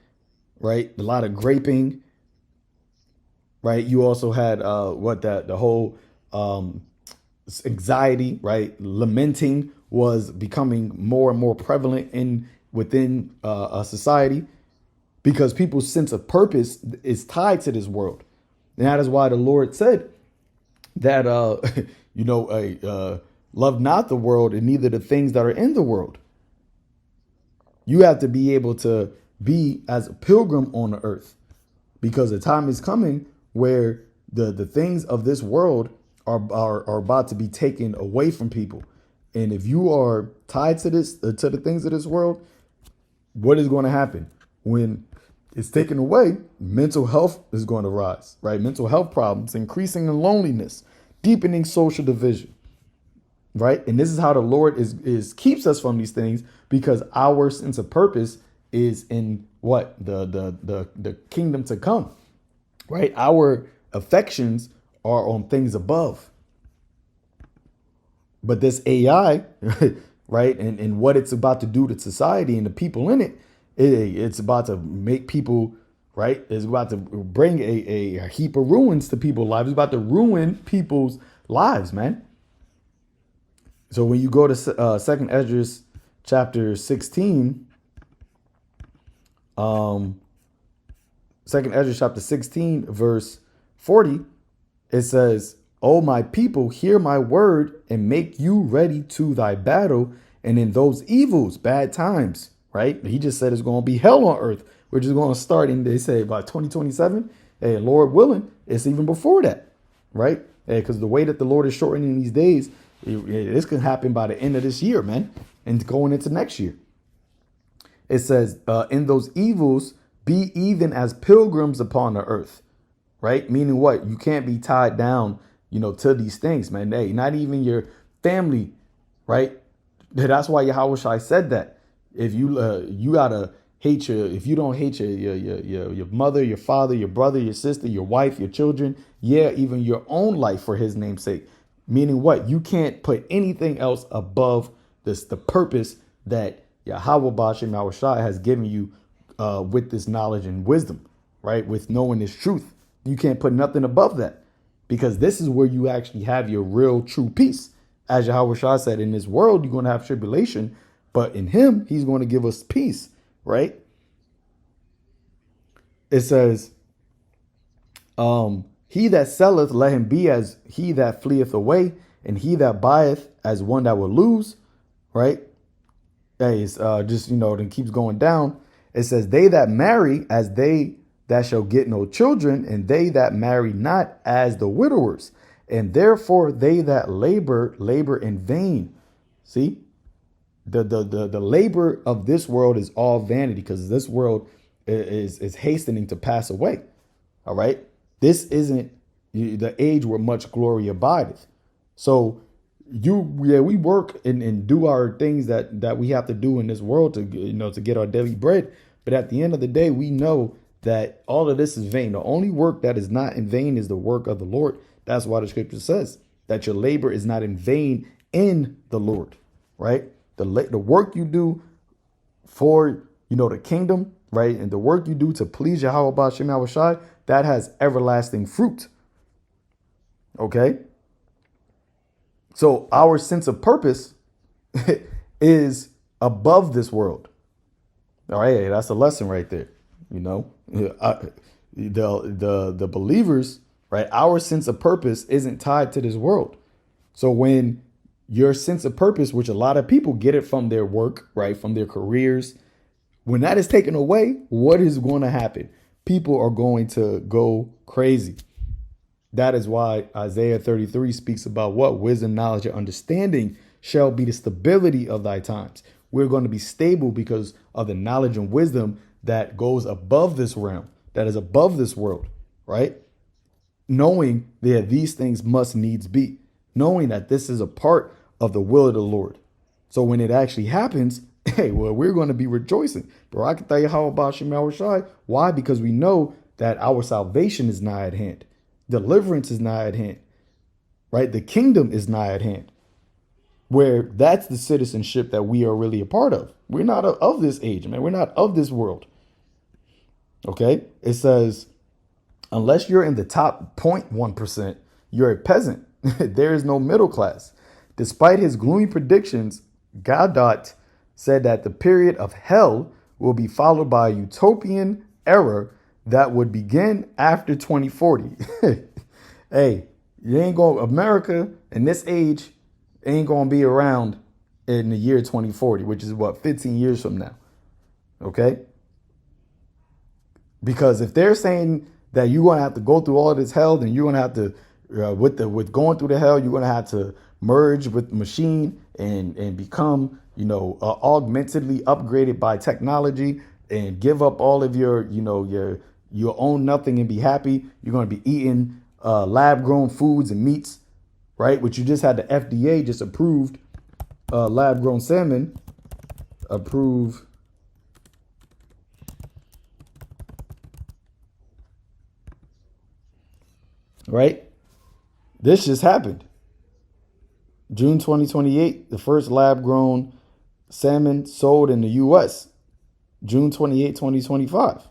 right? A lot of graping, right? You also had the whole anxiety, right? Lamenting was becoming more and more prevalent within a society because people's sense of purpose is tied to this world. And that is why the Lord said that, love not the world and neither the things that are in the world. You have to be able to be as a pilgrim on the earth because the time is coming where the things of this world are about to be taken away from people. And if you are tied to the things of this world, what is going to happen? When it's taken away, mental health is going to rise, right? Mental health problems, increasing in loneliness, deepening social division. right? And this is how the Lord is keeps us from these things, because our sense of purpose is in what the kingdom to come, right? Our affections are on things above. But this AI, right, and what it's about to do to society and the people in it, it's about to make people, right? It's about to bring a heap of ruins to people's lives. It's about to ruin people's lives, man. So when you go to Second Ezra chapter 16, Second Ezra chapter 16, verse 40, it says, "O my people, hear my word and make you ready to thy battle. And in those evils, bad times," right? He just said it's going to be hell on earth, which is going to start in, they say, by 2027. Hey, Lord willing, it's even before that, right? Because the way that the Lord is shortening these days, this can happen by the end of this year, man, and going into next year. It says, in those evils, be even as pilgrims upon the earth, right? Meaning what? You can't be tied down, to these things, man. Hey, not even your family, right? That's why Yahushua said that. If you gotta hate if you don't hate your mother, your father, your brother, your sister, your wife, your children, even your own life for his name's sake. Meaning what? You can't put anything else above the purpose that Yahweh Bashem Yahushua has given you with this knowledge and wisdom, right? With knowing this truth. You can't put nothing above that, because this is where you actually have your real true peace. As Yahushua said, in this world, you're going to have tribulation, but in him, he's going to give us peace, right? It says, he that selleth, let him be as he that fleeth away, and he that buyeth as one that will lose, right? Hey, it's then keeps going down. It says, they that marry as they that shall get no children, and they that marry not as the widowers, and therefore they that labor in vain. See, the labor of this world is all vanity, because this world is hastening to pass away. All right, this isn't the age where much glory abideth. So we work and do our things that we have to do in this world to get our daily bread. But at the end of the day, we know that all of this is vain. The only work that is not in vain is the work of the Lord. That's why the scripture says that your labor is not in vain in the Lord, right? The work you do for, the kingdom, right? And the work you do to please Yahweh B'Shem Yahushai, that has everlasting fruit. Okay. So our sense of purpose is above this world. All right. That's a lesson right there. The believers, right? Our sense of purpose isn't tied to this world. So when your sense of purpose, which a lot of people get it from their work, right? From their careers, when that is taken away, what is going to happen? People are going to go crazy. That is why Isaiah 33 speaks about what? Wisdom, knowledge, and understanding shall be the stability of thy times. We're going to be stable because of the knowledge and wisdom that goes above this realm, that is above this world, right? Knowing that these things must needs be, knowing that this is a part of the will of the Lord. So when it actually happens, we're going to be rejoicing. Bro, I can tell you how about Shemal Shai. Why? Because we know that our salvation is nigh at hand. Deliverance is nigh at hand, right? The kingdom is nigh at hand, where that's the citizenship that we are really a part of. We're not of this age, man. We're not of this world. Okay. It says, unless you're in the top 0.1%, you're a peasant. There is no middle class. Despite his gloomy predictions, Godot said that the period of hell will be followed by a utopian era that would begin after 2040. Hey, America in this age ain't going to be around in the year 2040, which is 15 years from now. Okay. Because if they're saying that you're going to have to go through all of this hell, then you're going to have to, with going through the hell, you're going to have to merge with the machine and become, augmentedly upgraded by technology and give up all of your own nothing and be happy. You're going to be eating lab grown foods and meats. right? Which you just had the FDA just approved lab-grown salmon, approve right? This just happened. June 2028, the first lab-grown salmon sold in the U.S. June 28, 2025.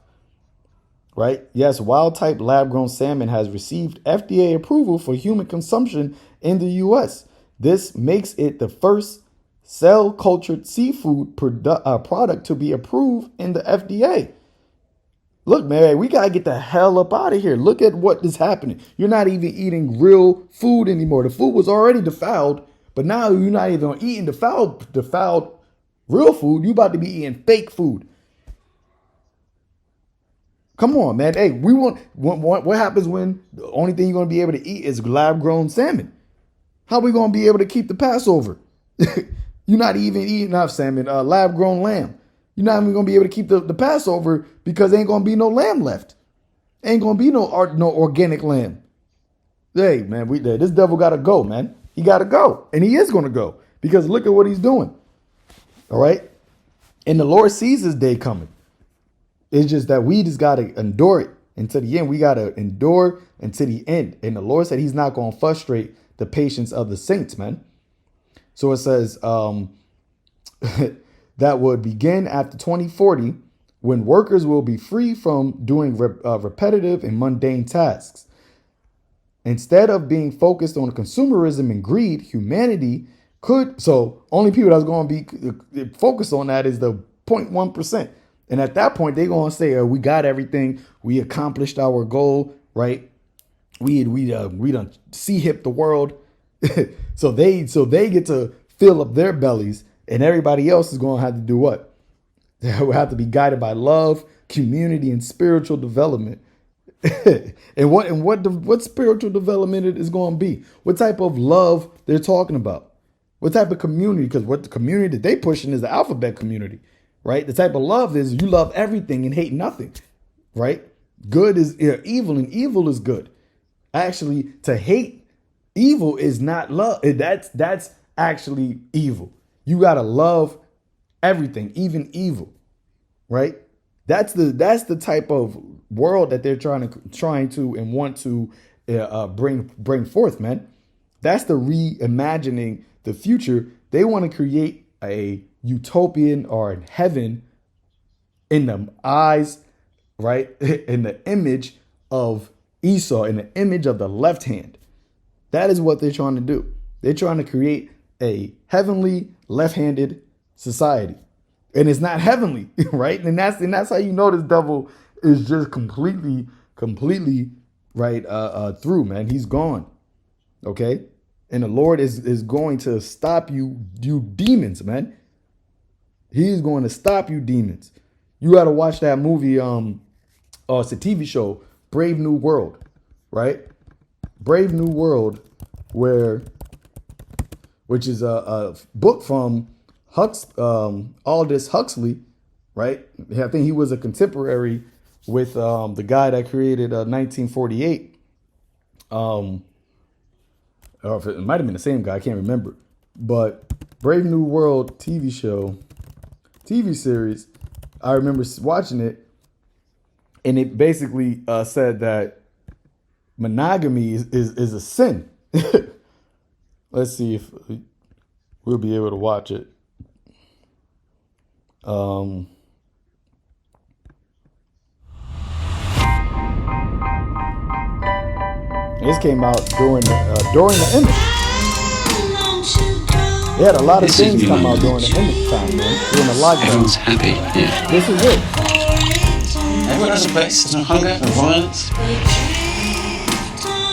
Right? Yes, wild-type lab-grown salmon has received FDA approval for human consumption in the U.S. This makes it the first cell-cultured seafood product to be approved in the FDA. Look, man, we got to get the hell up out of here. Look at what is happening. You're not even eating real food anymore. The food was already defiled, but now you're not even eating defiled real food. You about to be eating fake food. Come on, man. Hey, we want what happens when the only thing you're going to be able to eat is lab-grown salmon? How are we going to be able to keep the Passover? You're not even eating enough salmon, lab-grown lamb. You're not even going to be able to keep the Passover because ain't going to be no lamb left. Ain't going to be no organic lamb. Hey, man, this devil got to go, man. He got to go. And he is going to go because look at what he's doing. All right. And the Lord sees his day coming. It's just that we just got to endure it until the end. We got to endure until the end. And the Lord said he's not going to frustrate the patience of the saints, man. So it says that would begin after 2040 when workers will be free from doing repetitive and mundane tasks. Instead of being focused on consumerism and greed, humanity could. So only people that's going to be focused on that is the 0.1%. And at that point, they're going to say, we got everything. We accomplished our goal, right? We done hip the world. so they get to fill up their bellies, and everybody else is going to have to do what? They will have to be guided by love, community, and spiritual development. and what spiritual development it is going to be? What type of love they're talking about? What type of community? Because what the community that they pushing is the alphabet community, right? The type of love is you love everything and hate nothing, right? Good is evil and evil is good. Actually, to hate evil is not love. That's actually evil. You gotta love everything, even evil, right? That's the type of world that they're trying to and want to bring forth, man. That's the reimagining the future. They want to create a utopian or in heaven in the eyes, right? In the image of Esau, in the image of the left hand. That is what they're trying to do. They're trying to create a heavenly left-handed society. And it's not heavenly, right? And that's how you know this devil is just completely right through, man. He's gone. Okay? And the Lord is going to stop you demons, man. He's going to stop you demons. You got to watch that movie. It's a TV show, Brave New World, right? Brave New World, which is a book from Aldous Huxley, right? I think he was a contemporary with the guy that created 1948. Or if it might have been the same guy, I can't remember. But Brave New World TV series, I remember watching it, and it basically said that monogamy is a sin. Let's see if we'll be able to watch it. This came out during the image. They had a lot of things come out during the image time, man. During the lockdown. Everyone's happy, yeah. This is it. Everyone has a place. There's no hunger, no violence.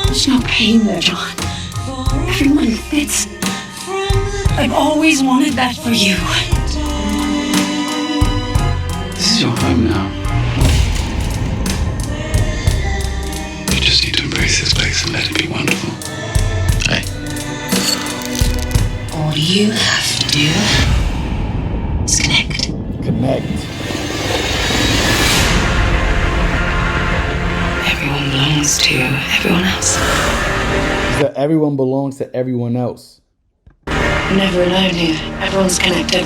There's no pain there, John. Everyone fits. I've always wanted that for you. This is your home now. You just need to embrace this place and let it be wonderful. Hey. All you have to do is connect. Connect. Everyone belongs to everyone else. said everyone belongs to everyone else. Never alone here. Everyone's connected.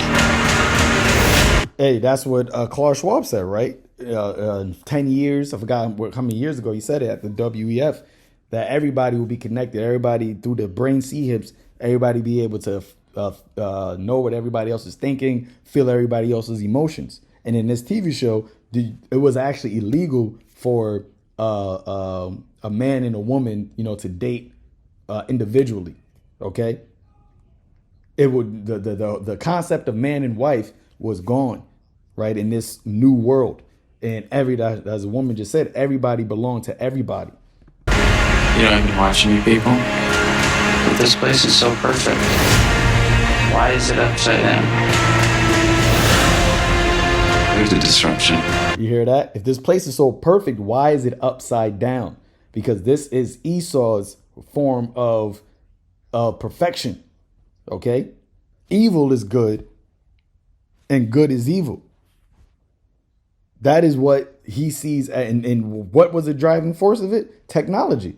Hey, that's what Klaus Schwab said, right? 10 years, I forgot how many years ago he said it at the WEF, that everybody will be connected. Everybody through the brain C-hips, everybody be able to know what everybody else is thinking, feel everybody else's emotions. And in this TV show, it was actually illegal for a man and a woman, to date individually. Okay, it would the concept of man and wife was gone, right, in this new world. And as a woman just said, everybody belonged to everybody. You don't even watch me, people. But this place is so perfect. Why is it upside down? There's a disruption. You hear that? If this place is so perfect, why is it upside down? Because this is Esau's form of perfection. Okay? Evil is good and good is evil. That is what he sees. And what was the driving force of it? Technology.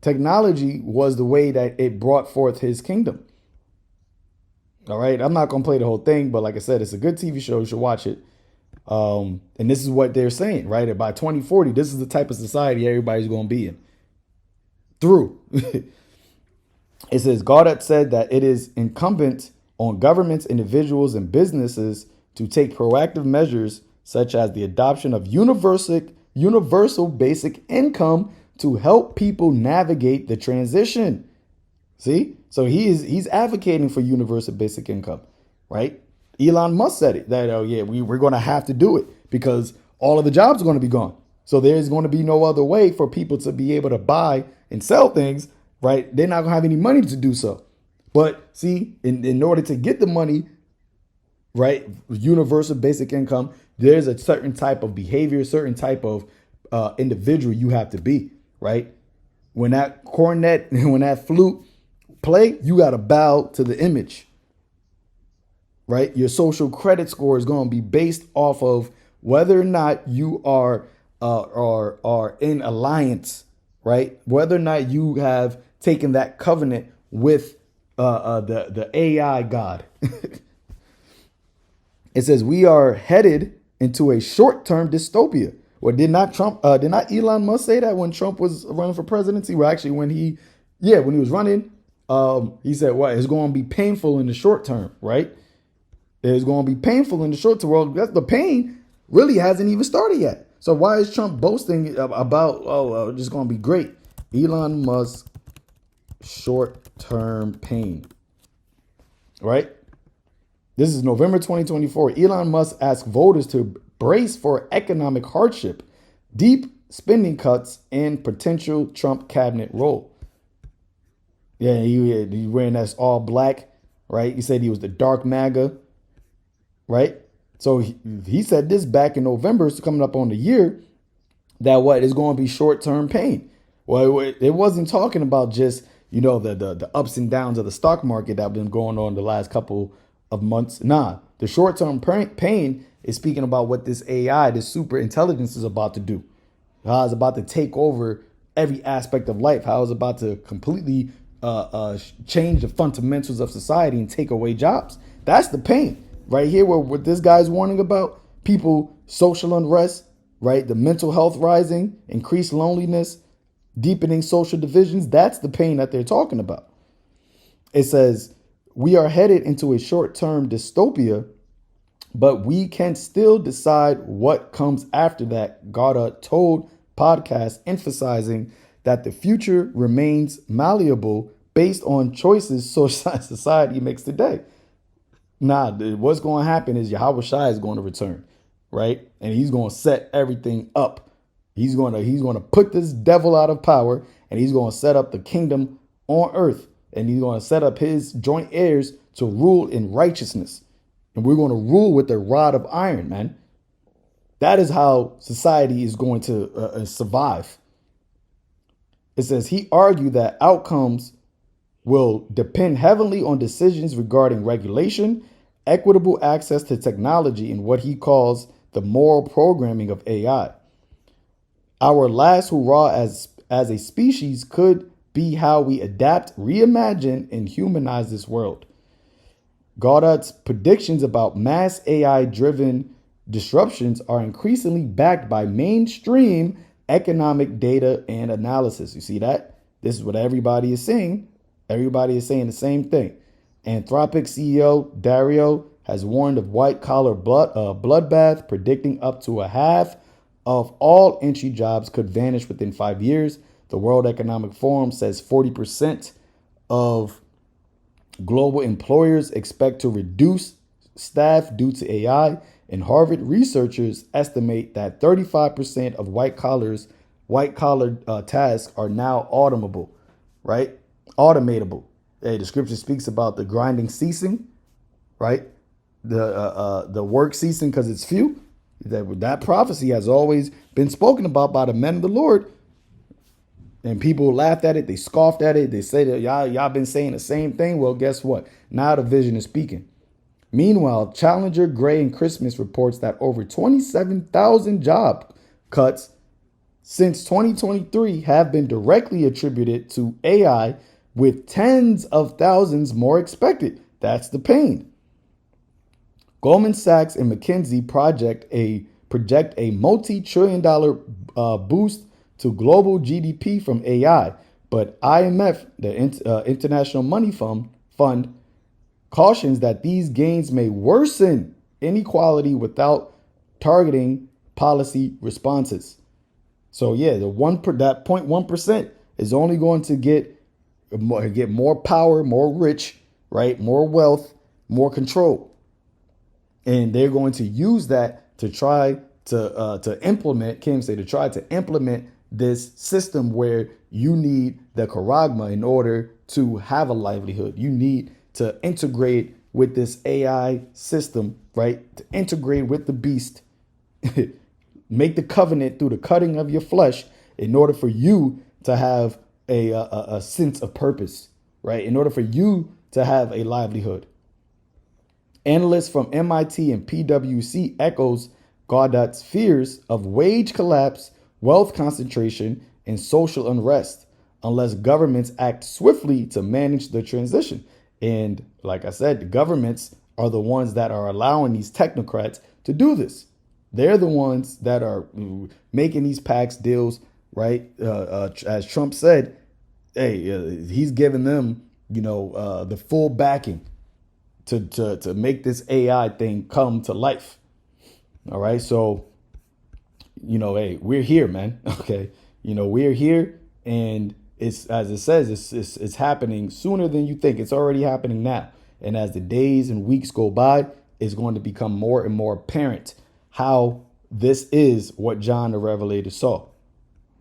Technology was the way that it brought forth his kingdom. All right. I'm not going to play the whole thing, but like I said, it's a good TV show. You should watch it. And this is what they're saying, right? By 2040, this is the type of society everybody's going to be in. Through. It says, God had said that it is incumbent on governments, individuals, and businesses to take proactive measures such as the adoption of universal basic income to help people navigate the transition. See? So he's advocating for universal basic income, right? Elon Musk said it, that, we're going to have to do it because all of the jobs are going to be gone. So there's going to be no other way for people to be able to buy and sell things, right? They're not going to have any money to do so. But see, in order to get the money, right, universal basic income, there's a certain type of behavior, certain type of individual you have to be, right? When that cornet, when that flute play, you got to bow to the image, right? Your social credit score is going to be based off of whether or not you are in alliance, right? Whether or not you have taken that covenant with the AI God. It says we are headed into a short-term dystopia. Well, did not Elon Musk say that when Trump was running for presidency? Well, actually, when he was running, he said, "What it's going to be painful in the short term, right? It's going to be painful in the short term." Well, the pain really hasn't even started yet. So why is Trump boasting about it's going to be great? Elon Musk short-term pain, right? This is November 2024. Elon Musk asked voters to brace for economic hardship, deep spending cuts, and potential Trump cabinet role. Yeah, he wearing that all black, right? He said he was the dark MAGA, right? So he said this back in November, it's coming up on the year, that what is going to be short-term pain. Well, it wasn't talking about just, the ups and downs of the stock market that have been going on the last couple of months. Nah, the short-term pain is speaking about what this AI, this super intelligence is about to do. How it's about to take over every aspect of life. How it's about to completely change the fundamentals of society and take away jobs. That's the pain right here. What this guy's warning about, people, social unrest, right? The mental health rising, increased loneliness, deepening social divisions. That's the pain that they're talking about. It says, we are headed into a short-term dystopia, but we can still decide what comes after that, Gada told podcast, emphasizing that the future remains malleable based on choices society makes today. Nah, what's going to happen is Yahweh Shai is going to return, right? And he's going to set everything up. He's going to put this devil out of power, and he's going to set up the kingdom on earth. And he's going to set up his joint heirs to rule in righteousness. And we're going to rule with the rod of iron, man. That is how society is going to survive. It says he argued that outcomes will depend heavily on decisions regarding regulation, equitable access to technology, and what he calls the moral programming of AI. Our last hurrah as a species could be how we adapt, reimagine, and humanize this world. Goddard's predictions about mass AI-driven disruptions are increasingly backed by mainstream economic data and analysis. You see that? This is what everybody is saying. Everybody is saying the same thing. Anthropic CEO Dario has warned of white-collar bloodbath, predicting up to a half of all entry jobs could vanish within 5 years. The World Economic Forum says 40% of global employers expect to reduce staff due to AI, and Harvard researchers estimate that 35% of white-collar tasks are now automatable, right? Automatable. Hey, the scripture speaks about the grinding ceasing, right? The work ceasing because it's few. That prophecy has always been spoken about by the men of the Lord. And people laughed at it. They scoffed at it. They say that y'all been saying the same thing. Well, guess what? Now the vision is speaking. Meanwhile, Challenger, Gray, and Christmas reports that over 27,000 job cuts since 2023 have been directly attributed to AI, with tens of thousands more expected. That's the pain. Goldman Sachs and McKinsey project a multi-trillion-dollar boost to global GDP from AI, but IMF, the International Money Fund, cautions that these gains may worsen inequality without targeting policy responses. So yeah, that 0.1% is only going to get more power, more rich, right? More wealth, more control. And they're going to use that to try to implement, Kim say, to try to implement this system where you need the charagma in order to have a livelihood. You need to integrate with this AI system, right? To integrate with the beast, make the covenant through the cutting of your flesh in order for you to have a sense of purpose, right? In order for you to have a livelihood. Analysts from MIT and PwC echoes Goddard's fears of wage collapse, wealth concentration, and social unrest unless governments act swiftly to manage the transition. And like I said, the governments are the ones that are allowing these technocrats to do this. They're the ones that are making these PACS deals, right? As Trump said, hey, he's giving them, the full backing to make this AI thing come to life. All right. So, hey, we're here, man. Okay. We're here, and it's, as it says, it's happening sooner than you think. It's already happening now. And as the days and weeks go by, it's going to become more and more apparent how this is what John the Revelator saw.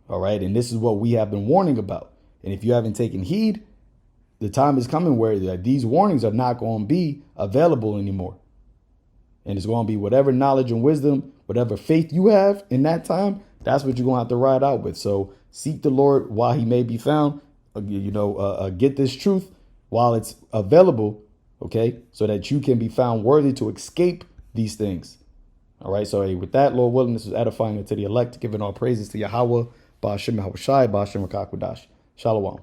All right. And this is what we have been warning about. And if you haven't taken heed, the time is coming where these warnings are not going to be available anymore. And it's going to be whatever knowledge and wisdom, whatever faith you have in that time, that's what you're going to have to ride out with. So seek the Lord while he may be found. Get this truth while it's available, okay, so that you can be found worthy to escape these things. All right. So with that, Lord willing, this is edifying unto the elect, giving all praises to Yahweh, Ba'ashem Yahushai, Ba'ashem Rakakwadash. Shalom.